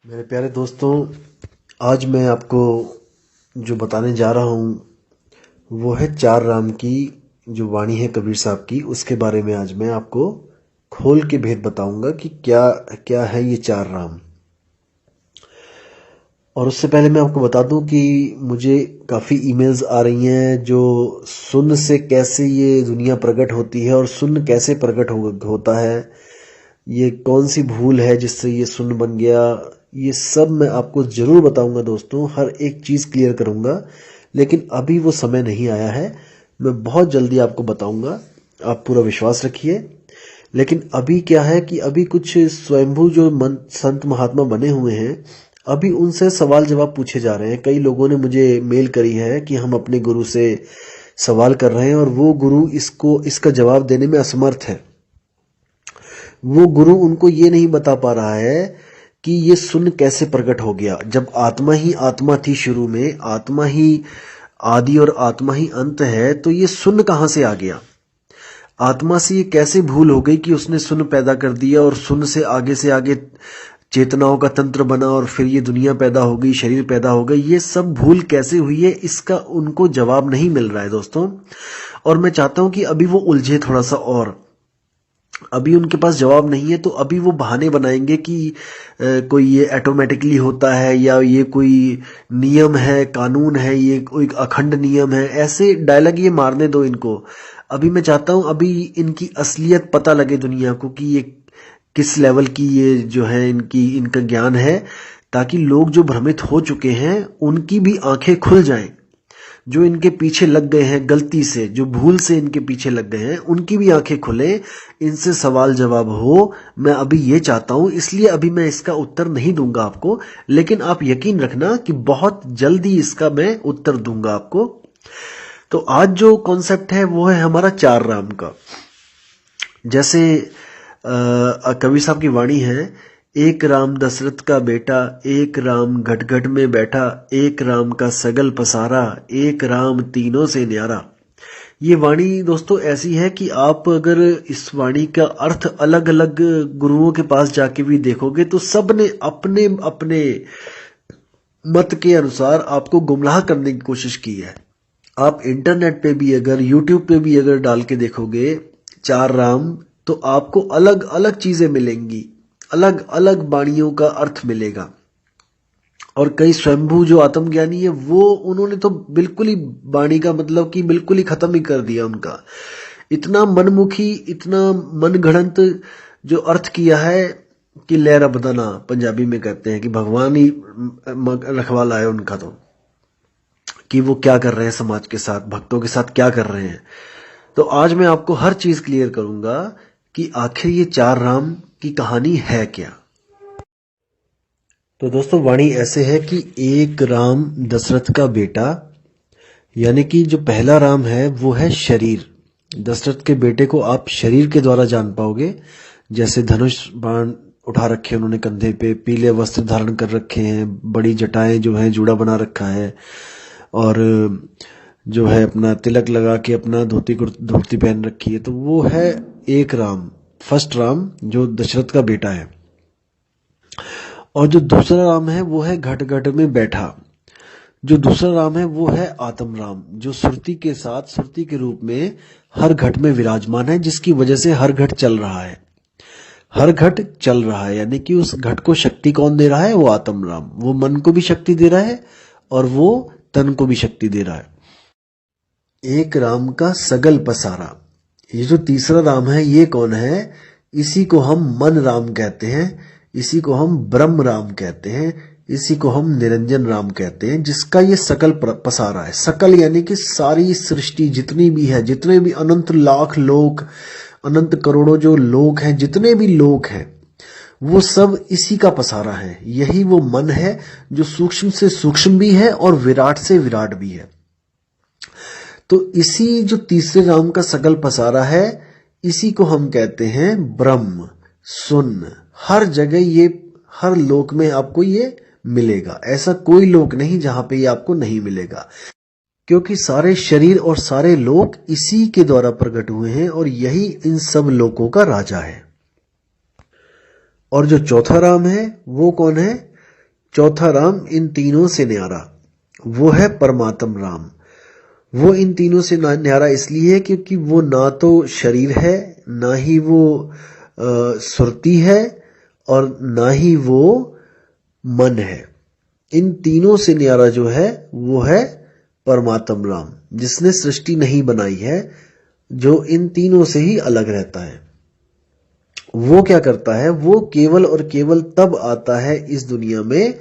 मेरे प्यारे दोस्तों, आज मैं आपको जो बताने जा रहा हूँ वो है चार राम की जो वाणी है कबीर साहब की। उसके बारे में आज मैं आपको खोल के भेद बताऊंगा कि क्या क्या है ये चार राम। और उससे पहले मैं आपको बता दूं कि मुझे काफ़ी ईमेल्स आ रही हैं जो सुन्न से कैसे ये दुनिया प्रकट होती है और सुन्न कैसे प्रकट होता है, ये कौन सी भूल है जिससे ये सुन्न बन गया। ये सब मैं आपको ज़रूर बताऊंगा दोस्तों, हर एक चीज़ क्लियर करूंगा। लेकिन अभी वो समय नहीं आया है, मैं बहुत जल्दी आपको बताऊंगा, आप पूरा विश्वास रखिए। लेकिन अभी क्या है कि अभी कुछ स्वयंभू जो संत महात्मा बने हुए हैं, अभी उनसे सवाल जवाब पूछे जा रहे हैं। कई लोगों ने मुझे मेल करी है कि हम अपने गुरु से सवाल कर रहे हैं और वो गुरु इसका जवाब देने में असमर्थ है। वो गुरु उनको ये नहीं बता पा रहा है कि ये सुन्न कैसे प्रकट हो गया। जब आत्मा ही आत्मा थी शुरू में, आत्मा ही आदि और आत्मा ही अंत है, तो ये सुन्न कहाँ से आ गया? आत्मा से ये कैसे भूल हो गई कि उसने सुन्न पैदा कर दिया और सुन्न से आगे चेतनाओं का तंत्र बना और फिर ये दुनिया पैदा हो गई, शरीर पैदा हो गई। ये सब भूल कैसे हुई है, इसका उनको जवाब नहीं मिल रहा है दोस्तों। और मैं चाहता हूं कि अभी वो उलझे थोड़ा सा, और अभी उनके पास जवाब नहीं है तो अभी वो बहाने बनाएंगे कि कोई ये ऑटोमेटिकली होता है या ये कोई नियम है, कानून है, ये कोई अखंड नियम है। ऐसे डायलॉग ये मारने दो इनको। अभी मैं चाहता हूं अभी इनकी असलियत पता लगे दुनिया को कि ये किस लेवल की ये जो है इनका ज्ञान है, ताकि लोग जो भ्रमित हो चुके हैं उनकी भी आंखें खुल जाएं। जो इनके पीछे लग गए हैं गलती से, जो भूल से इनके पीछे लग गए हैं, उनकी भी आंखें खुले, इनसे सवाल जवाब हो। मैं अभी ये चाहता हूं, इसलिए अभी मैं इसका उत्तर नहीं दूंगा आपको, लेकिन आप यकीन रखना कि बहुत जल्दी इसका मैं उत्तर दूंगा आपको। तो आज जो कॉन्सेप्ट है वो है हमारा चार राम का। जैसे कबीर साहब की वाणी है, एक राम दशरथ का बेटा, एक राम घट घट में बैठा, एक राम का सगल पसारा, एक राम तीनों से न्यारा। ये वाणी दोस्तों ऐसी है कि आप अगर इस वाणी का अर्थ अलग अलग गुरुओं के पास जाके भी देखोगे तो सब ने अपने अपने मत के अनुसार आपको गुमराह करने की कोशिश की है। आप इंटरनेट पे भी अगर, यूट्यूब पे भी अगर डाल के देखोगे चार राम, तो आपको अलग अलग चीजें मिलेंगी, अलग अलग वाणियों का अर्थ मिलेगा। और कई स्वयंभू जो आत्मज्ञानी है वो उन्होंने तो बिल्कुल ही वाणी का मतलब कि बिल्कुल ही खत्म ही कर दिया उनका। इतना मनमुखी, इतना मनगढ़ंत जो अर्थ किया है कि लहरा बदना पंजाबी में कहते हैं कि भगवान ही रखवाला है उनका। तो कि वो क्या कर रहे हैं समाज के साथ, भक्तों के साथ क्या कर रहे हैं। तो आज मैं आपको हर चीज क्लियर करूंगा कि आखिर ये चार राम की कहानी है क्या। तो दोस्तों वाणी ऐसे है कि एक राम दशरथ का बेटा, यानी कि जो पहला राम है वो है शरीर। दशरथ के बेटे को आप शरीर के द्वारा जान पाओगे। जैसे धनुष बाण उठा रखे हैं उन्होंने कंधे पे, पीले वस्त्र धारण कर रखे हैं, बड़ी जटाएं जो है जूड़ा बना रखा है, और जो है अपना तिलक लगा के अपना धोती पहन रखी है। तो वो है एक राम, फर्स्ट राम जो दशरथ का बेटा है। और जो दूसरा राम है वो है घट घट में बैठा। जो दूसरा राम है वो है आत्म राम, जो सुरती के साथ, सुरती के रूप में हर घट में विराजमान है, जिसकी वजह से हर घट चल रहा है। हर घट चल रहा है यानी कि उस घट को शक्ति कौन दे रहा है? वो आत्म राम। वो मन को भी शक्ति दे रहा है और वो तन को भी शक्ति दे रहा है। एक राम का सगल पसारा। ये जो तीसरा राम है ये कौन है? इसी को हम मन राम कहते हैं, इसी को हम ब्रह्म राम कहते हैं, इसी को हम निरंजन राम कहते हैं, जिसका ये सकल पसारा है। सकल यानी कि सारी सृष्टि जितनी भी है, जितने भी अनंत लाख लोक, अनंत करोड़ों जो लोक हैं, जितने भी लोक हैं, वो सब इसी का पसारा है। यही वो मन है जो सूक्ष्म से सूक्ष्म भी है और विराट से विराट भी है। तो इसी जो तीसरे राम का सकल पसारा है, इसी को हम कहते हैं ब्रह्म, सुन्न। हर जगह ये, हर लोक में आपको ये मिलेगा। ऐसा कोई लोक नहीं जहां पे ये आपको नहीं मिलेगा, क्योंकि सारे शरीर और सारे लोक इसी के द्वारा प्रकट हुए हैं और यही इन सब लोकों का राजा है। और जो चौथा राम है वो कौन है? चौथा राम इन तीनों से न्यारा, वो है परमात्म राम। वो इन तीनों से न्यारा इसलिए है क्योंकि वो ना तो शरीर है, ना ही वो सुरती है, और ना ही वो मन है। इन तीनों से न्यारा जो है वो है परमात्म राम, जिसने सृष्टि नहीं बनाई है, जो इन तीनों से ही अलग रहता है। वो क्या करता है, वो केवल और केवल तब आता है इस दुनिया में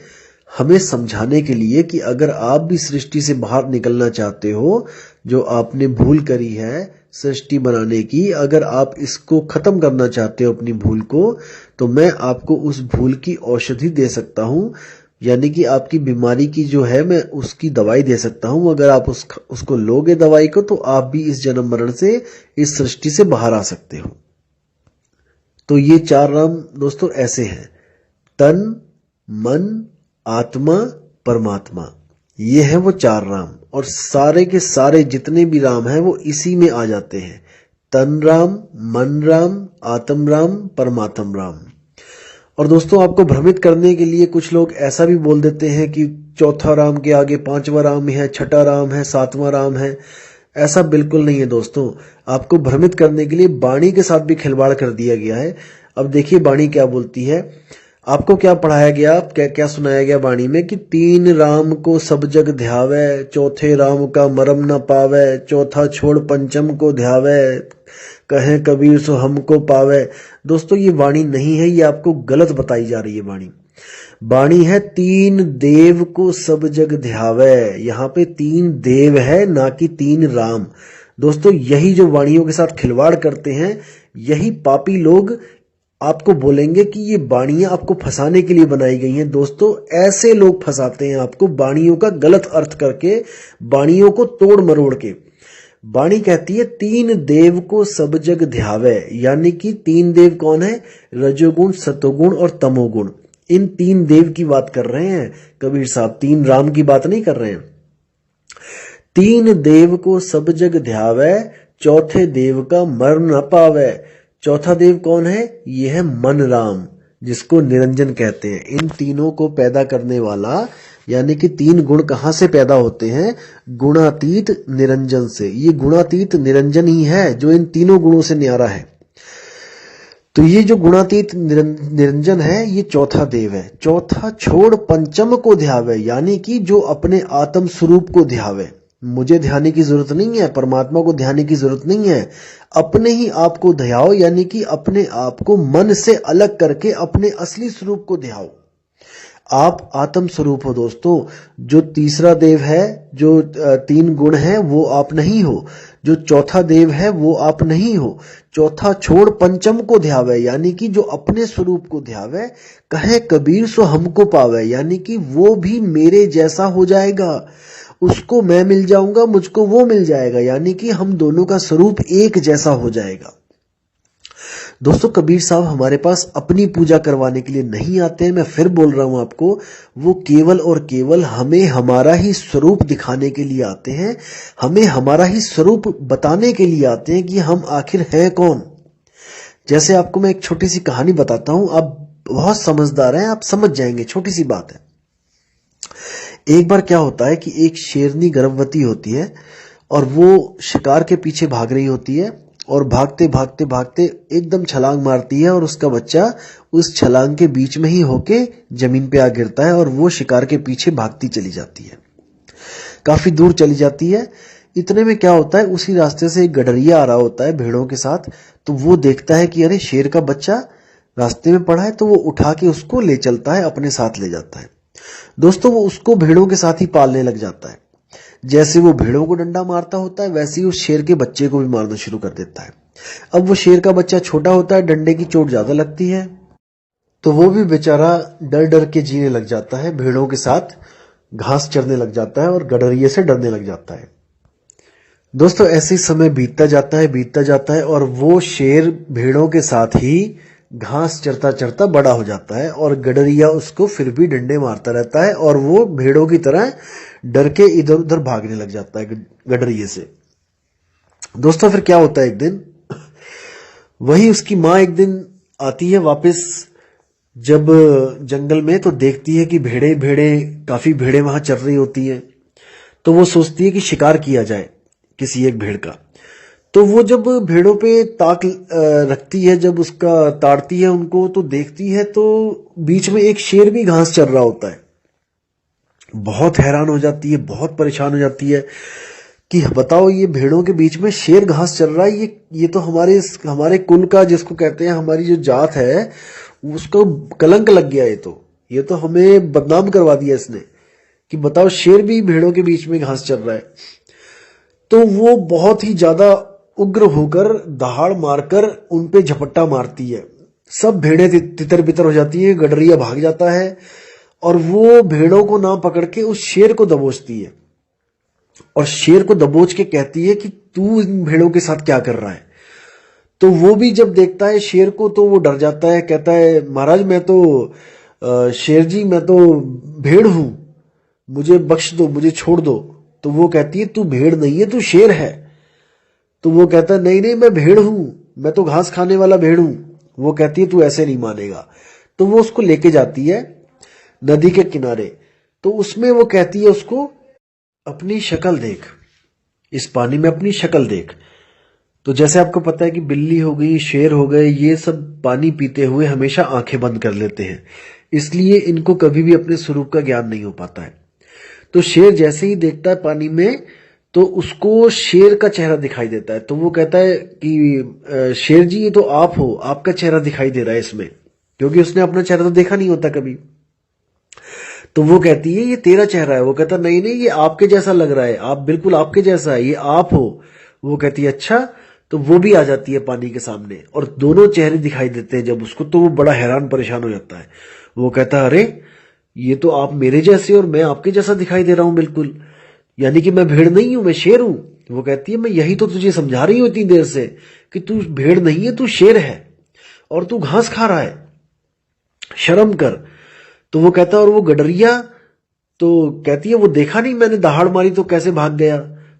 हमें समझाने के लिए कि अगर आप भी सृष्टि से बाहर निकलना चाहते हो, जो आपने भूल करी है सृष्टि बनाने की, अगर आप इसको खत्म करना चाहते हो अपनी भूल को, तो मैं आपको उस भूल की औषधि दे सकता हूं, यानी कि आपकी बीमारी की जो है मैं उसकी दवाई दे सकता हूं। अगर आप उसको लोगे दवाई को, तो आप भी इस जन्म मरण से, इस सृष्टि से बाहर आ सकते हो। तो ये 4 राम दोस्तों ऐसे हैं, तन, मन, आत्मा, परमात्मा। ये है वो 4 राम, और सारे के सारे जितने भी राम हैं वो इसी में आ जाते हैं, तन राम, मन राम, आत्म राम, परमात्म राम। और दोस्तों आपको भ्रमित करने के लिए कुछ लोग ऐसा भी बोल देते हैं कि चौथा राम के आगे 5वां राम है, छठा राम है, 7वां राम है। ऐसा बिल्कुल नहीं है दोस्तों। आपको भ्रमित करने के लिए वाणी के साथ भी खिलवाड़ कर दिया गया है। अब देखिए वाणी क्या बोलती है, आपको क्या पढ़ाया गया, क्या सुनाया गया वाणी में कि 3 राम को सब जग ध्यावे, चौथे राम का मरम न पावे, चौथा छोड़ पंचम को ध्यावे, कहें कबीर सो हमको पावे। दोस्तों ये वाणी नहीं है, ये आपको गलत बताई जा रही है वाणी। वाणी है 3 देव को सब जग ध्यावे। यहाँ पे 3 देव है, ना कि 3 राम। दोस्तों यही जो वाणियों के साथ खिलवाड़ करते हैं, यही पापी लोग आपको बोलेंगे कि ये वाणियां आपको फंसाने के लिए बनाई गई हैं। दोस्तों ऐसे लोग फंसाते हैं आपको वाणियों का गलत अर्थ करके, वाणियों को तोड़ मरोड़ के। वाणी कहती है 3 देव को सब जग ध्यावे, यानी कि 3 देव कौन है, रजोगुण, सतोगुण और तमोगुण। इन 3 देव की बात कर रहे हैं कबीर साहब, 3 राम की बात नहीं कर रहे हैं। 3 देव को सब जग ध्यावे, चौथे देव का मर न पावे। चौथा देव कौन है, यह है मन राम, जिसको निरंजन कहते हैं। इन तीनों को पैदा करने वाला, यानी कि 3 गुण कहां से पैदा होते हैं, गुणातीत निरंजन से। ये गुणातीत निरंजन ही है जो इन तीनों गुणों से न्यारा है। तो ये जो गुणातीत निरंजन है, ये चौथा देव है। चौथा छोड़ पंचम को ध्यावे, यानी कि जो अपने आत्म स्वरूप को ध्यावे। मुझे ध्याने की जरूरत नहीं है, परमात्मा को ध्याने की जरूरत नहीं है, अपने ही आप को ध्याओ, यानी कि अपने आप को मन से अलग करके अपने असली स्वरूप को ध्याओ। आप आत्म स्वरूप हो दोस्तों। जो तीसरा देव है, जो 3 गुण है, वो आप नहीं हो। जो चौथा देव है वो आप नहीं हो। चौथा छोड़ पंचम को ध्यावे, यानी कि जो अपने स्वरूप को ध्यावे, कहे कबीर सो हमको पावे, यानी कि वो भी मेरे जैसा हो जाएगा। उसको मैं मिल जाऊंगा, मुझको वो मिल जाएगा, यानी कि हम दोनों का स्वरूप एक जैसा हो जाएगा। दोस्तों कबीर साहब हमारे पास अपनी पूजा करवाने के लिए नहीं आते हैं, मैं फिर बोल रहा हूं आपको, वो केवल और केवल हमें हमारा ही स्वरूप दिखाने के लिए आते हैं, हमें हमारा ही स्वरूप बताने के लिए आते हैं कि हम आखिर हैं कौन। जैसे आपको मैं एक छोटी सी कहानी बताता हूं, आप बहुत समझदार हैं, आप समझ जाएंगे, छोटी सी बात है। एक बार क्या होता है कि एक शेरनी गर्भवती होती है और वो शिकार के पीछे भाग रही होती है, और भागते भागते भागते एकदम छलांग मारती है, और उसका बच्चा उस छलांग के बीच में ही होके जमीन पे आ गिरता है, और वो शिकार के पीछे भागती चली जाती है, काफी दूर चली जाती है। इतने में क्या होता है, उसी रास्ते से एक गडरिया आ रहा होता है भेड़ों के साथ। तो वो देखता है कि अरे शेर का बच्चा रास्ते में पड़ा है, तो वो उठा के उसको ले चलता है, अपने साथ ले जाता है। दोस्तों वो उसको भेड़ों के साथ ही पालने लग जाता है। जैसे वो भेड़ों को डंडा मारता होता है, वैसे ही उस शेर के बच्चे को भी मारना शुरू कर देता है। अब वो शेर का बच्चा छोटा होता है, डंडे की चोट ज्यादा लगती है, तो वो भी बेचारा डर डर के जीने लग जाता है, भेड़ों के साथ घास चरने लग जाता है और गडरिये से डरने लग जाता है। दोस्तों ऐसे ही समय बीतता जाता है और वो शेर भेड़ों के साथ ही घास चरता चरता बड़ा हो जाता है, और गडरिया उसको फिर भी डंडे मारता रहता है, और वो भेड़ों की तरह डर के इधर उधर भागने लग जाता है गडरिये से। दोस्तों फिर क्या होता है, एक दिन वही उसकी माँ एक दिन आती है वापस जब जंगल में तो देखती है कि काफी भेड़ें वहां चर रही होती हैं। तो वो सोचती है कि शिकार किया जाए किसी एक भेड़ का। तो वो जब भेड़ों पे ताक रखती है, जब उसका ताड़ती है उनको, तो देखती है तो बीच में एक शेर भी घास चर रहा होता है। बहुत हैरान हो जाती है, बहुत परेशान हो जाती है कि बताओ, ये भेड़ों के बीच में शेर घास चल रहा है, ये तो हमारे कुल का, जिसको कहते हैं हमारी जो जात है, उसको कलंक लग गया। ये तो हमें बदनाम करवा दिया इसने, कि बताओ शेर भी भेड़ों के बीच में घास चल रहा है। तो वो बहुत ही ज्यादा उग्र होकर दहाड़ मारकर उन पे झपट्टा मारती है। सब भेड़ें तितर बितर हो जाती है, गडरिया भाग जाता है और वो भेड़ों को ना पकड़ के उस शेर को दबोचती है और शेर को दबोच के कहती है कि तू इन भेड़ों के साथ क्या कर रहा है। तो वो भी जब देखता है शेर को तो वो डर जाता है, कहता है महाराज मैं तो शेर जी, मैं तो भेड़ हूं, मुझे बख्श दो, मुझे छोड़ दो। तो वो कहती है तू भेड़ नहीं है, तू शेर है। तो वो कहता है नहीं नहीं, मैं भेड़ हूं, मैं तो घास खाने वाला भेड़ हूं। वो कहती है तू ऐसे नहीं मानेगा। तो वो उसको लेके जाती है नदी के किनारे। तो उसमें वो कहती है उसको, अपनी शक्ल देख, इस पानी में अपनी शक्ल देख। तो जैसे आपको पता है कि बिल्ली हो गई, शेर हो गए, ये सब पानी पीते हुए हमेशा आंखें बंद कर लेते हैं, इसलिए इनको कभी भी अपने स्वरूप का ज्ञान नहीं हो पाता है। तो शेर जैसे ही देखता है पानी में, तो उसको शेर का चेहरा दिखाई देता है। तो वो कहता है कि शेर जी ये तो आप हो, आपका चेहरा दिखाई दे रहा है इसमें, क्योंकि उसने अपना चेहरा तो देखा नहीं होता कभी। तो वो कहती है ये तेरा चेहरा है। वो कहता नहीं नहीं, ये आपके जैसा लग रहा है, आप बिल्कुल आपके जैसा है, ये आप हो। वो कहती है अच्छा। तो वो भी आ जाती है पानी के सामने और दोनों चेहरे दिखाई देते हैं जब उसको। तो वो बड़ा हैरान परेशान हो जाता है। वो कहता है अरे, ये तो आप मेरे जैसे और मैं आपके जैसा दिखाई दे रहा हूं बिल्कुल, यानी कि मैं भेड़ नहीं हूं, मैं शेर हूं। वो कहती है मैं यही तो तुझे समझा रही हूं इतनी देर से कि तू भेड़ नहीं है, तू शेर है और तू घास खा रहा है, शर्म कर। तो वो कहता है और वो गडरिया, तो कहती है वो देखा नहीं मैंने दहाड़ मारी तो कैसे भाग गया।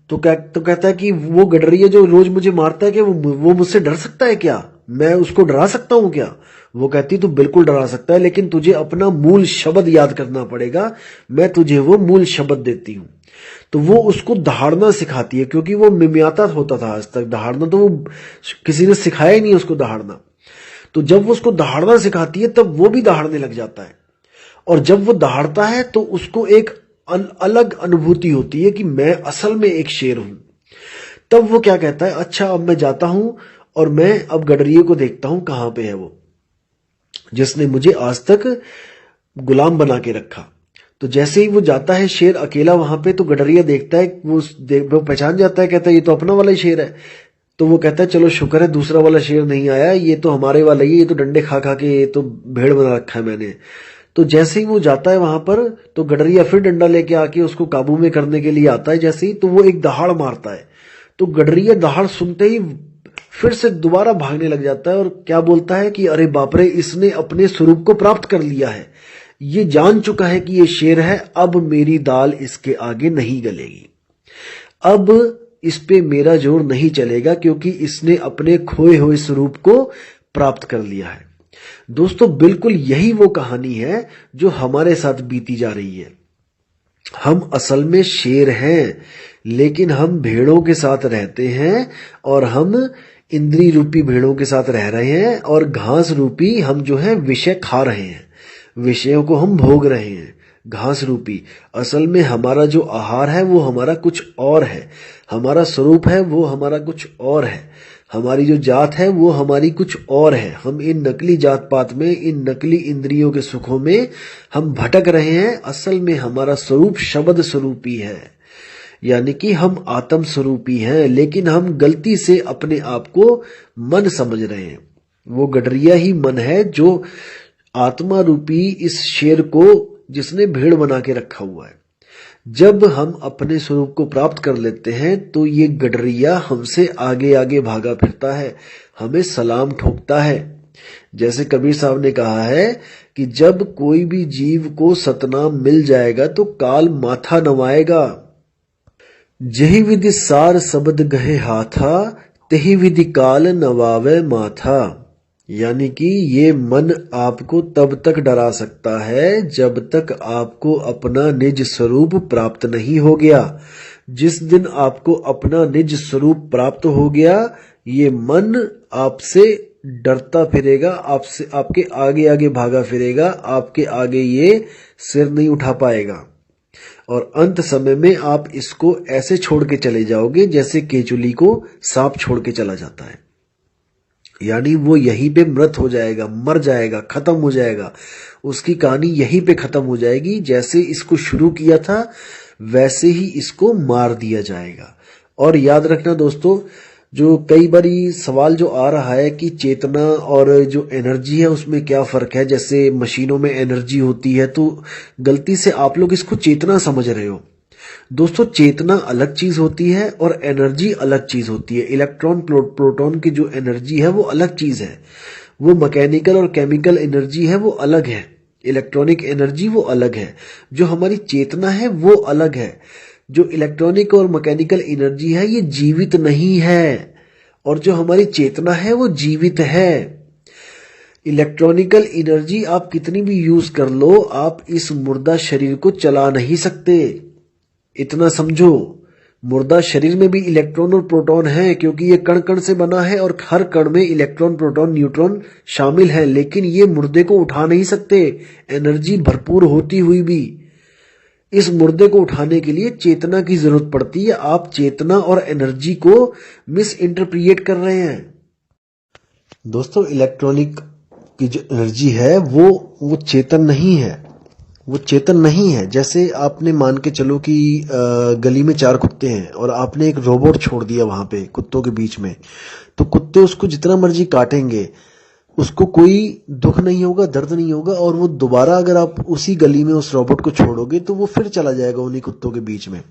तो कहता है कि वो गडरिया जो रोज मुझे मारता है, कि वो मुझसे डर सकता है क्या, मैं उसको डरा सकता हूं क्या। वो कहती तू बिल्कुल डरा सकता है, लेकिन तुझे अपना मूल शब्द याद करना पड़ेगा, मैं तुझे वो मूल शब्द देती हूं। तो वो उसको दहाड़ना सिखाती है, क्योंकि वो मिमियाता होता था आज तक। दहाड़ना तो वो किसी ने सिखाया ही नहीं उसको दहाड़ना। तो जब वो उसको दहाड़ना सिखाती है तब वो भी दहाड़ने लग जाता है। और जब वो दहाड़ता है तो उसको एक अलग अनुभूति होती है कि मैं असल में एक शेर हूं। तब वो क्या कहता है, अच्छा अब मैं जाता हूं और मैं अब गडरिये को देखता हूं कहां पे है वो, जिसने मुझे आज तक गुलाम बना के रखा। तो जैसे ही वो जाता है शेर अकेला वहां पे, तो गडरिया देखता है, वो पहचान जाता है, कहता है ये तो अपना वाला ही शेर है। तो वो कहता है चलो शुक्र है दूसरा वाला शेर नहीं आया, ये तो हमारे वाला ही, ये तो डंडे खा खा के ये तो भेड़ बना रखा है मैंने। तो जैसे ही वो जाता है वहां पर, तो गडरिया फिर डंडा लेके आके उसको काबू में करने के लिए आता है। जैसे ही तो वो एक दहाड़ मारता है, तो गडरिया दहाड़ सुनते ही फिर से दोबारा भागने लग जाता है और क्या बोलता है कि अरे बाप रे, इसने अपने स्वरूप को प्राप्त कर लिया है, ये जान चुका है कि ये शेर है, अब मेरी दाल इसके आगे नहीं गलेगी, अब इस पे मेरा जोर नहीं चलेगा, क्योंकि इसने अपने खोए हुए स्वरूप को प्राप्त कर लिया है। दोस्तों बिल्कुल यही वो कहानी है जो हमारे साथ बीती जा रही है। हम असल में शेर हैं, लेकिन हम भेड़ों के साथ रहते हैं और हम इंद्री रूपी भेड़ों के साथ रह रहे हैं और घास रूपी हम जो है विषय खा रहे हैं, विषयों को हम भोग रहे हैं घास रूपी। असल में हमारा जो आहार है वो हमारा कुछ और है, हमारा स्वरूप है वो हमारा कुछ और है, हमारी जो जात है वो हमारी कुछ और है। हम इन नकली जात पात में, इन नकली इंद्रियों के सुखों में हम भटक रहे हैं। असल में हमारा स्वरूप शब्द स्वरूपी है, यानी कि हम आत्म स्वरूपी हैं, लेकिन हम गलती से अपने आप को मन समझ रहे हैं। वो गडरिया ही मन है जो आत्मा रूपी इस शेर को, जिसने भेड़ बना के रखा हुआ है। जब हम अपने स्वरूप को प्राप्त कर लेते हैं तो ये गडरिया हमसे आगे आगे भागा फिरता है, हमें सलाम ठोकता है। जैसे कबीर साहब ने कहा है कि जब कोई भी जीव को सतनाम मिल जाएगा तो काल माथा नवाएगा। जही विधि सार शब्द गहे हाथा, तेही विधि काल नवावे माथा। यानी कि ये मन आपको तब तक डरा सकता है जब तक आपको अपना निज स्वरूप प्राप्त नहीं हो गया। जिस दिन आपको अपना निज स्वरूप प्राप्त हो गया, ये मन आपसे डरता फिरेगा, आपसे आपके आगे आगे भागा फिरेगा, आपके आगे ये सिर नहीं उठा पाएगा और अंत समय में आप इसको ऐसे छोड़ के चले जाओगे जैसे केचुली को सांप छोड़ के चला जाता है। यानी वो यहीं पे मृत हो जाएगा, मर जाएगा, खत्म हो जाएगा। उसकी कहानी यहीं पे खत्म हो जाएगी। जैसे इसको शुरू किया था वैसे ही इसको मार दिया जाएगा। और याद रखना दोस्तों, जो कई बारी सवाल जो आ रहा है कि चेतना और जो एनर्जी है उसमें क्या फर्क है, जैसे मशीनों में एनर्जी होती है, तो गलती से आप लोग इसको चेतना समझ रहे हो। दोस्तों, चेतना अलग चीज होती है और एनर्जी अलग चीज होती है। इलेक्ट्रॉन प्रोटॉन की जो एनर्जी है वो अलग चीज है। वो मैकेनिकल और केमिकल एनर्जी है वो अलग है। इलेक्ट्रॉनिक एनर्जी वो अलग है। जो हमारी चेतना है वो अलग है। जो इलेक्ट्रॉनिक और मैकेनिकल एनर्जी है ये जीवित नहीं है और जो हमारी चेतना है वो जीवित है। इलेक्ट्रॉनिकल एनर्जी आप कितनी भी यूज कर लो, आप इस मुर्दा शरीर को चला नहीं सकते। इतना समझो, मुर्दा शरीर में भी इलेक्ट्रॉन और प्रोटॉन है क्योंकि ये कण कण से बना है और हर कण में इलेक्ट्रॉन प्रोटॉन न्यूट्रॉन शामिल है, लेकिन ये मुर्दे को उठा नहीं सकते। एनर्जी भरपूर होती हुई भी इस मुर्दे को उठाने के लिए चेतना की जरूरत पड़ती है। आप चेतना और एनर्जी को मिस इंटरप्रिएट कर रहे हैं। दोस्तों, इलेक्ट्रॉनिक की जो एनर्जी है वो चेतन नहीं है, वो चेतन नहीं है। जैसे आपने मान के चलो कि गली में 4 कुत्ते हैं और आपने एक रोबोट छोड़ दिया वहां पे कुत्तों के बीच में, तो कुत्ते उसको जितना मर्जी काटेंगे, उसको कोई दुख नहीं होगा, दर्द नहीं होगा, और वो दोबारा अगर आप उसी गली में उस रोबोट को छोड़ोगे तो वो फिर चला जाएगा उन्हीं कुत्तों के बीच में।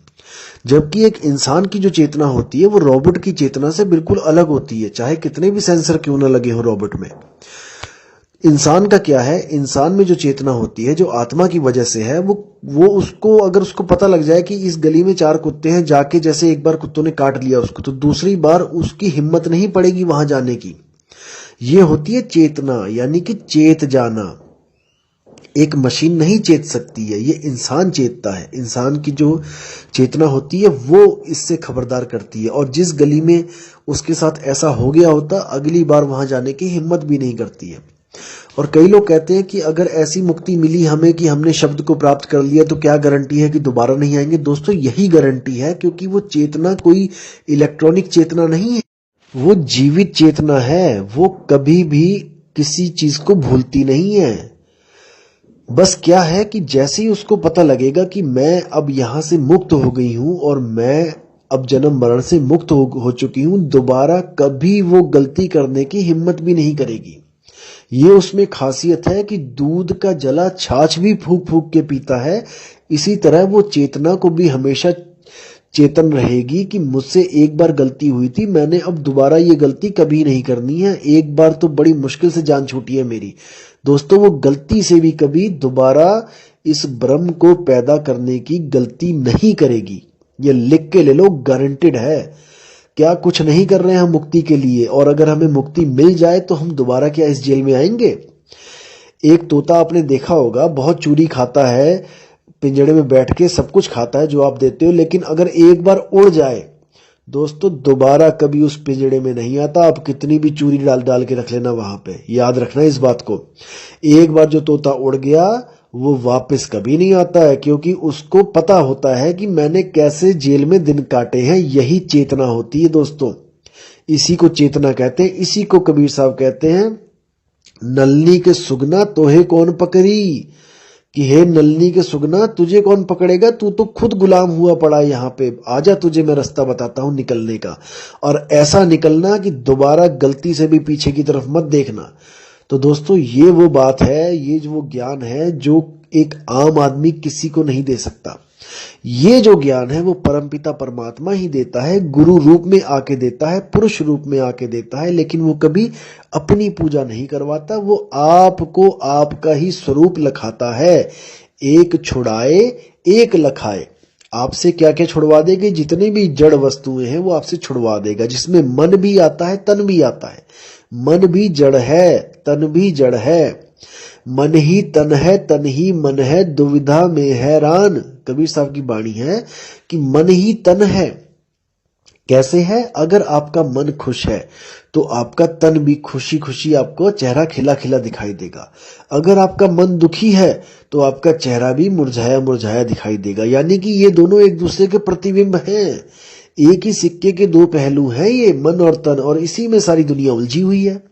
जबकि एक इंसान की जो चेतना होती है वो रोबोट की चेतना से बिल्कुल अलग होती है, चाहे कितने भी सेंसर क्यों ना लगे हो रोबोट में। इंसान का क्या है, इंसान में जो चेतना होती है जो आत्मा की वजह से है, वो उसको अगर उसको पता लग जाए कि इस गली में 4 कुत्ते हैं, जाके जैसे एक बार कुत्तों ने काट लिया उसको, तो दूसरी बार उसकी हिम्मत नहीं पड़ेगी वहां जाने की। ये होती है चेतना, यानी कि चेत जाना। एक मशीन नहीं चेत सकती है, ये इंसान चेतता है। इंसान की जो चेतना होती है वो इससे खबरदार करती है, और जिस गली में उसके साथ ऐसा हो गया होता अगली बार वहां जाने की हिम्मत भी नहीं करती है। और कई लोग कहते हैं कि अगर ऐसी मुक्ति मिली हमें कि हमने शब्द को प्राप्त कर लिया तो क्या गारंटी है कि दोबारा नहीं आएंगे। दोस्तों, यही गारंटी है, क्योंकि वो चेतना कोई इलेक्ट्रॉनिक चेतना नहीं है, वो जीवित चेतना है। वो कभी भी किसी चीज को भूलती नहीं है। बस क्या है कि जैसे ही उसको पता लगेगा कि मैं अब यहां से मुक्त हो गई हूं और मैं अब जन्म मरण से मुक्त हो चुकी हूं, दोबारा कभी वो गलती करने की हिम्मत भी नहीं करेगी। ये उसमें खासियत है कि दूध का जला छाछ भी फूक फूक के पीता है। इसी तरह वो चेतना को भी हमेशा चेतन रहेगी कि मुझसे एक बार गलती हुई थी, मैंने अब दोबारा ये गलती कभी नहीं करनी है। एक बार तो बड़ी मुश्किल से जान छूटी है मेरी। दोस्तों, वो गलती से भी कभी दोबारा इस ब्रह्म को पैदा करने की गलती नहीं करेगी। ये लिख के ले लो, गारंटेड है। क्या कुछ नहीं कर रहे हैं हम मुक्ति के लिए, और अगर हमें मुक्ति मिल जाए तो हम दोबारा क्या इस जेल में आएंगे। एक तोता आपने देखा होगा, बहुत चूरी खाता है, पिंजड़े में बैठ के सब कुछ खाता है जो आप देते हो, लेकिन अगर एक बार उड़ जाए दोस्तों दोबारा कभी उस पिंजड़े में नहीं आता। आप कितनी भी चूरी डाल डाल के रख लेना वहां पे, याद रखना इस बात को। एक बार जो तोता उड़ गया वो वापस कभी नहीं आता है, क्योंकि उसको पता होता है कि मैंने कैसे जेल में दिन काटे हैं। यही चेतना होती है दोस्तों, इसी को चेतना कहते हैं। इसी को कबीर साहब कहते हैं, नलनी के सुगना तोहे कौन पकड़ी, कि हे नलनी के सुगना तुझे कौन पकड़ेगा, तू तो खुद गुलाम हुआ पड़ा है यहाँ पे, आजा तुझे मैं रास्ता बताता हूं निकलने का। और ऐसा निकलना कि दोबारा गलती से भी पीछे की तरफ मत देखना। तो दोस्तों, ये वो बात है, ये जो वो ज्ञान है जो एक आम आदमी किसी को नहीं दे सकता। ये जो ज्ञान है वो परमपिता परमात्मा ही देता है, गुरु रूप में आके देता है, पुरुष रूप में आके देता है, लेकिन वो कभी अपनी पूजा नहीं करवाता। वो आपको आपका ही स्वरूप लखाता है। एक छुड़ाए एक लखाए। आपसे क्या क्या छुड़वा देगी, जितनी भी जड़ वस्तुएं हैं वो आपसे छुड़वा देगा, जिसमें मन भी आता है, तन भी आता है। मन भी जड़ है, तन भी जड़ है, मन ही तन है, तन ही मन है, दुविधा में हैरान। कबीर साहब की वाणी है कि मन ही तन है। कैसे है? अगर आपका मन खुश है तो आपका तन भी खुशी खुशी, आपको चेहरा खिला खिला दिखाई देगा। अगर आपका मन दुखी है तो आपका चेहरा भी मुरझाया मुरझाया दिखाई देगा। यानी कि ये दोनों एक दूसरे के प्रतिबिंब हैं, एक ही सिक्के के दो पहलू हैं ये मन और तन, और इसी में सारी दुनिया उलझी हुई है।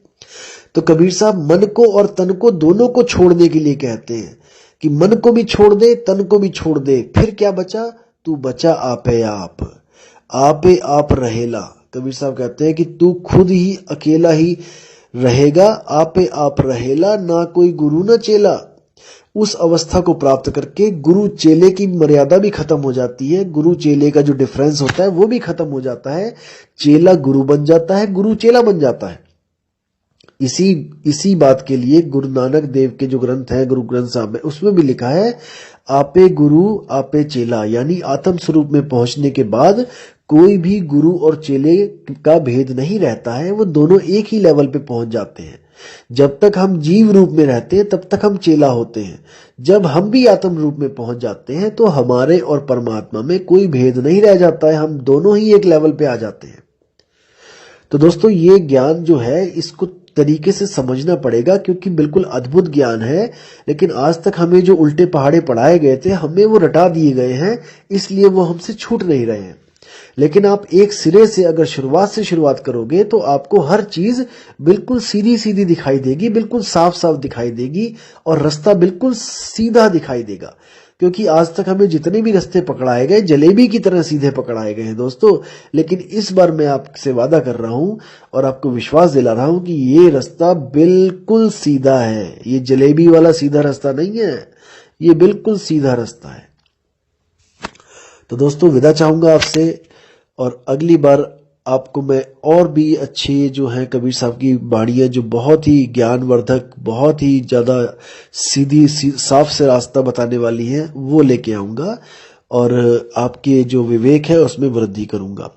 तो कबीर साहब मन को और तन को दोनों को छोड़ने के लिए कहते हैं कि मन को भी छोड़ दे, तन को भी छोड़ दे, फिर क्या बचा? तू बचा आपे आप, आपे आप रहेला। कबीर साहब कहते हैं कि तू खुद ही अकेला ही रहेगा, आपे आप रहेला, ना कोई गुरु ना चेला। उस अवस्था को प्राप्त करके गुरु चेले की मर्यादा भी खत्म हो जाती है, गुरु चेले का जो डिफरेंस होता है वो भी खत्म हो जाता है, चेला गुरु बन जाता है, गुरु चेला बन जाता है। इसी बात के लिए गुरु नानक देव के जो ग्रंथ है, गुरु ग्रंथ साहब में, उसमें भी लिखा है आपे गुरु आपे चेला। यानी आत्म स्वरूप में पहुंचने के बाद कोई भी गुरु और चेले का भेद नहीं रहता है, वो दोनों एक ही लेवल पे पहुंच जाते हैं। जब तक हम जीव रूप में रहते हैं तब तक हम चेला होते हैं, जब हम भी आत्म रूप में पहुंच जाते हैं तो हमारे और परमात्मा में कोई भेद नहीं रह जाता है, हम दोनों ही एक लेवल पे आ जाते हैं। तो दोस्तों ये ज्ञान जो है इसको तरीके से समझना पड़ेगा, क्योंकि बिल्कुल अद्भुत ज्ञान है, लेकिन आज तक हमें जो उल्टे पहाड़े पढ़ाए गए थे हमें वो रटा दिए गए हैं, इसलिए वो हमसे छूट नहीं रहे हैं। लेकिन आप एक सिरे से अगर शुरुआत से शुरुआत करोगे तो आपको हर चीज बिल्कुल सीधी सीधी दिखाई देगी, बिल्कुल साफ साफ दिखाई देगी, और रास्ता बिल्कुल सीधा दिखाई देगा। क्योंकि आज तक हमें जितने भी रास्ते पकड़ाए गए जलेबी की तरह सीधे पकड़ाए गए हैं दोस्तों, लेकिन इस बार मैं आपसे वादा कर रहा हूं और आपको विश्वास दिला रहा हूं कि ये रास्ता बिल्कुल सीधा है, ये जलेबी वाला सीधा रास्ता नहीं है, ये बिल्कुल सीधा रास्ता है। तो दोस्तों विदा चाहूंगा आपसे, और अगली बार आपको मैं और भी अच्छे जो हैं कबीर साहब की वाणियां जो बहुत ही ज्ञानवर्धक, बहुत ही ज्यादा सीधी साफ से रास्ता बताने वाली हैं वो लेके आऊंगा, और आपके जो विवेक है उसमें वृद्धि करूंगा।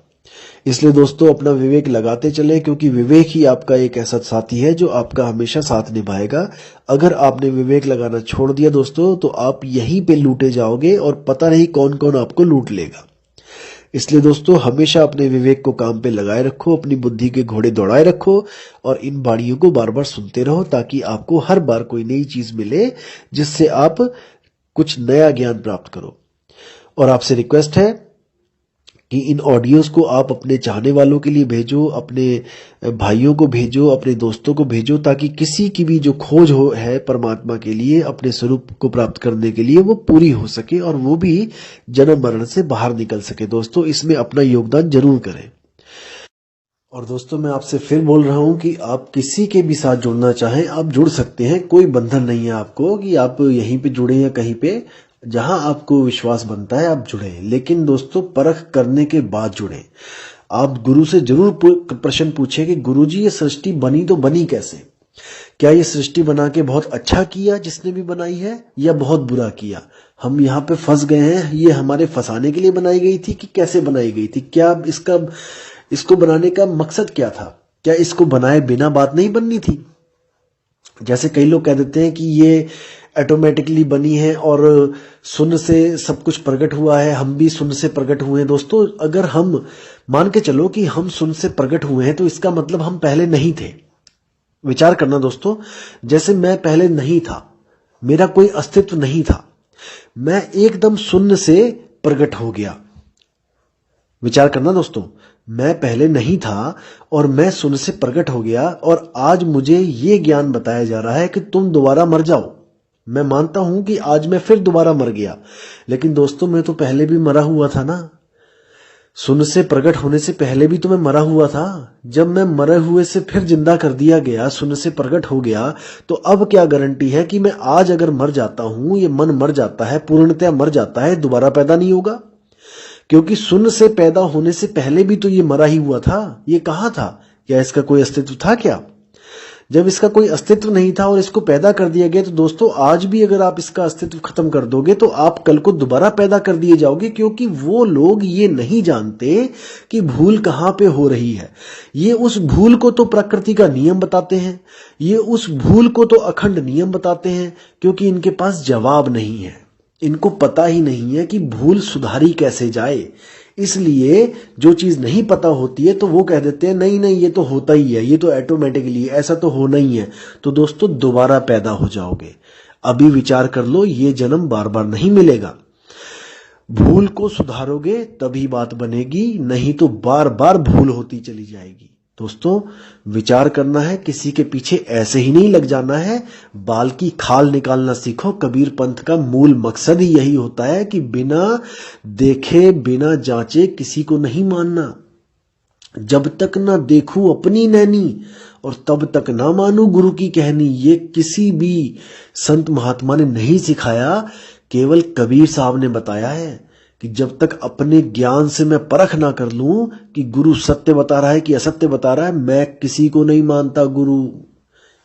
इसलिए दोस्तों अपना विवेक लगाते चले, क्योंकि विवेक ही आपका एक ऐसा साथी है जो आपका हमेशा साथ निभाएगा। अगर आपने विवेक लगाना छोड़ दिया दोस्तों तो आप यहीं पे लूटे जाओगे और पता नहीं कौन कौन आपको लूट लेगा। इसलिए दोस्तों हमेशा अपने विवेक को काम पे लगाए रखो, अपनी बुद्धि के घोड़े दौड़ाए रखो, और इन वाणियों को बार बार सुनते रहो, ताकि आपको हर बार कोई नई चीज मिले जिससे आप कुछ नया ज्ञान प्राप्त करो। और आपसे रिक्वेस्ट है कि इन ऑडियोज को आप अपने चाहने वालों के लिए भेजो, अपने भाइयों को भेजो, अपने दोस्तों को भेजो, ताकि किसी की भी जो खोज हो है परमात्मा के लिए, अपने स्वरूप को प्राप्त करने के लिए, वो पूरी हो सके और वो भी जन्म मरण से बाहर निकल सके। दोस्तों इसमें अपना योगदान जरूर करें। और दोस्तों मैं आपसे फिर बोल रहा हूं कि आप किसी के भी साथ जुड़ना चाहें आप जुड़ सकते हैं, कोई बंधन नहीं है आपको कि आप यहीं पे जुड़े या कहीं पे, जहां आपको विश्वास बनता है आप जुड़े, लेकिन दोस्तों परख करने के बाद जुड़े। आप गुरु से जरूर प्रश्न पूछे कि गुरुजी ये सृष्टि बनी तो बनी कैसे? क्या ये सृष्टि बना के बहुत अच्छा किया जिसने भी बनाई है, या बहुत बुरा किया? हम यहाँ पे फंस गए हैं, ये हमारे फंसाने के लिए बनाई गई थी कि कैसे बनाई गई थी? क्या इसको बनाने का मकसद क्या था? क्या इसको बनाए बिना बात नहीं बननी थी? जैसे कई लोग कह देते हैं कि ये ऑटोमेटिकली बनी है और शून्य से सब कुछ प्रकट हुआ है, हम भी शून्य से प्रकट हुए हैं। दोस्तों अगर हम मान के चलो कि हम शून्य से प्रकट हुए हैं तो इसका मतलब हम पहले नहीं थे। विचार करना दोस्तों, जैसे मैं पहले नहीं था, मेरा कोई अस्तित्व नहीं था, मैं एकदम शून्य से प्रकट हो गया। विचार करना दोस्तों, मैं पहले नहीं था और मैं शून्य से प्रकट हो गया, और आज मुझे ये ज्ञान बताया जा रहा है कि तुम दोबारा मर जाओ। मैं मानता हूं कि आज मैं फिर दोबारा मर गया, लेकिन दोस्तों मैं तो पहले भी मरा हुआ था ना। शून्य से प्रकट होने से पहले भी तो मैं मरा हुआ था। जब मैं मरे हुए से फिर जिंदा कर दिया गया, शून्य से प्रकट हो गया, तो अब क्या गारंटी है कि मैं आज अगर मर जाता हूं, ये मन मर जाता है, पूर्णतया मर जाता है, दोबारा पैदा नहीं होगा? क्योंकि शून्य से पैदा होने से पहले भी तो ये मरा ही हुआ था। ये कहाँ था? क्या इसका कोई अस्तित्व था क्या? जब इसका कोई अस्तित्व नहीं था और इसको पैदा कर दिया गया, तो दोस्तों आज भी अगर आप इसका अस्तित्व खत्म कर दोगे तो आप कल को दोबारा पैदा कर दिए जाओगे, क्योंकि वो लोग ये नहीं जानते कि भूल कहाँ पे हो रही है। ये उस भूल को तो प्रकृति का नियम बताते हैं, ये उस भूल को तो अखंड नियम बताते हैं, क्योंकि इनके पास जवाब नहीं है, इनको पता ही नहीं है कि भूल सुधारी कैसे जाए। इसलिए जो चीज नहीं पता होती है तो वो कह देते हैं नहीं नहीं ये तो होता ही है, ये तो ऑटोमेटिकली ऐसा तो होना ही है। तो दोस्तों दोबारा पैदा हो जाओगे। अभी विचार कर लो, ये जन्म बार बार नहीं मिलेगा। भूल को सुधारोगे तभी बात बनेगी, नहीं तो बार बार भूल होती चली जाएगी। दोस्तों विचार करना है, किसी के पीछे ऐसे ही नहीं लग जाना है। बाल की खाल निकालना सीखो। कबीर पंथ का मूल मकसद ही यही होता है कि बिना देखे बिना जांचे किसी को नहीं मानना। जब तक ना देखूं अपनी नैनी और तब तक ना मानूं गुरु की कहनी। ये किसी भी संत महात्मा ने नहीं सिखाया, केवल कबीर साहब ने बताया है कि जब तक अपने ज्ञान से मैं परख ना कर लूं कि गुरु सत्य बता रहा है कि असत्य बता रहा है, मैं किसी को नहीं मानता गुरु।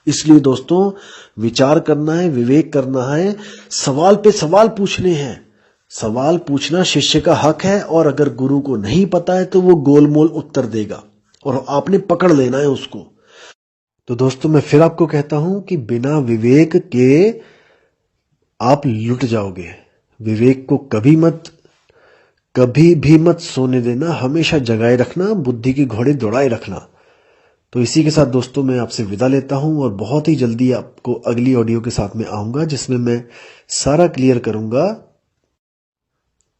इसलिए दोस्तों विचार करना है, विवेक करना है, सवाल पे सवाल पूछने हैं। सवाल पूछना शिष्य का हक है, और अगर गुरु को नहीं पता है तो वो गोलमोल उत्तर देगा और आपने पकड़ लेना है उसको। तो दोस्तों मैं फिर आपको कहता हूं कि बिना विवेक के आप लुट जाओगे। विवेक को कभी भी मत सोने देना, हमेशा जगाए रखना, बुद्धि के घोड़े दौड़ाए रखना। तो इसी के साथ दोस्तों मैं आपसे विदा लेता हूं, और बहुत ही जल्दी आपको अगली ऑडियो के साथ में आऊंगा, जिसमें मैं सारा क्लियर करूंगा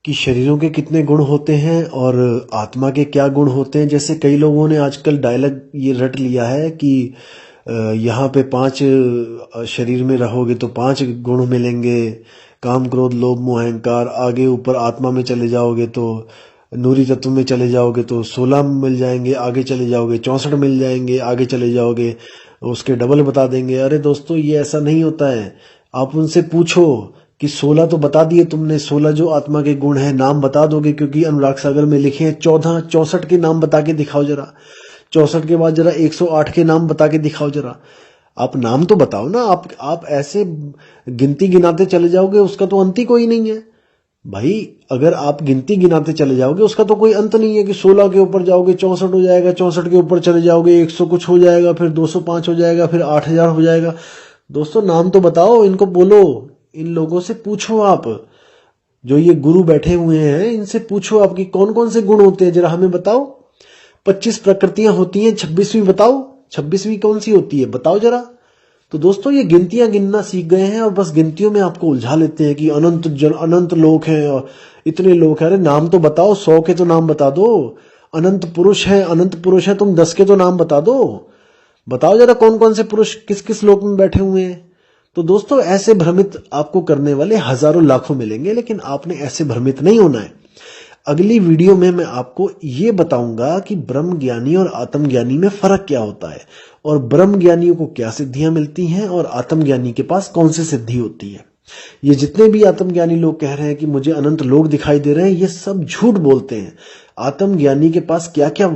कि शरीरों के कितने गुण होते हैं और आत्मा के क्या गुण होते हैं। जैसे कई लोगों ने आजकल डायलॉग ये रट लिया है कि यहाँ पे 5 शरीर में रहोगे तो 5 गुण मिलेंगे, काम क्रोध लोभ मोह अहंकार। आगे ऊपर आत्मा में चले जाओगे तो नूरी तत्व में चले जाओगे तो 16 मिल जाएंगे, आगे चले जाओगे 64 मिल जाएंगे, आगे चले जाओगे उसके डबल बता देंगे। अरे दोस्तों ये ऐसा नहीं होता है। आप उनसे पूछो कि 16 तो बता दिए तुमने, 16 जो आत्मा के गुण हैं नाम बता दोगे, क्योंकि अनुराग सागर में लिखे हैं 14, 64 के नाम बता के दिखाओ जरा। 64 के बाद जरा 108 के नाम बता के दिखाओ जरा। आप नाम तो बताओ ना। आप ऐसे गिनती गिनाते चले जाओगे, उसका तो अंत ही कोई नहीं है भाई। अगर आप गिनती गिनाते चले जाओगे उसका तो कोई अंत नहीं है कि 16 के ऊपर जाओगे 64 हो जाएगा, 64 के ऊपर चले जाओगे 100 कुछ हो जाएगा, फिर 205 हो जाएगा, फिर 8000 हो जाएगा। दोस्तों नाम तो बताओ, इनको बोलो, इन लोगों से पूछो। आप जो ये गुरु बैठे हुए हैं इनसे पूछो आपकी कौन कौन से गुण होते हैं, जरा हमें बताओ। 25 प्रकृतियां होती हैं, 26वीं बताओ, 26वीं कौन सी होती है बताओ जरा। तो दोस्तों ये गिनतियां गिनना सीख गए हैं और बस गिनतियों में आपको उलझा लेते हैं कि अनंत लोक हैं और इतने लोग हैं। अरे नाम तो बताओ, 100 के तो नाम बता दो। अनंत पुरुष है, तुम 10 के तो नाम बता दो। बताओ जरा कौन कौन से पुरुष किस किस लोक में बैठे हुए हैं। तो दोस्तों ऐसे भ्रमित आपको करने वाले हजारों लाखों मिलेंगे, लेकिन आपने ऐसे भ्रमित नहीं होना है। अगली वीडियो में मैं आपको ये बताऊंगा कि ब्रह्म ज्ञानी और आत्मज्ञानी में फर्क क्या होता है, और ब्रह्म ज्ञानियों को क्या सिद्धियां मिलती हैं और आत्मज्ञानी के पास कौन सी सिद्धि होती है। ये जितने भी आत्मज्ञानी लोग कह रहे हैं कि मुझे अनंत लोग दिखाई दे रहे हैं, ये सब झूठ बोलते हैं। आत्मज्ञानी के पास क्या क्या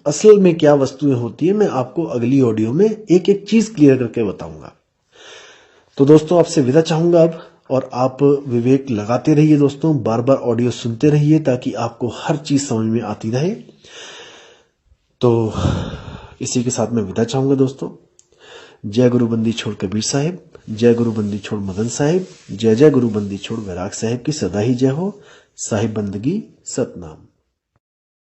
असल में क्या वस्तुएं होती है, मैं आपको अगली ऑडियो में एक एक चीज क्लियर करके बताऊंगा। तो दोस्तों आपसे विदा चाहूंगा अब, और आप विवेक लगाते रहिए दोस्तों, बार बार ऑडियो सुनते रहिए ताकि आपको हर चीज समझ में आती रहे। तो इसी के साथ मैं विदा चाहूंगा दोस्तों। जय गुरु बंदी छोड़ कबीर साहिब, जय गुरु बंदी छोड़ मदन साहिब, जय जय गुरु बंदी छोड़ वैराग साहिब की सदा ही जय हो। साहिब बंदगी सतनाम।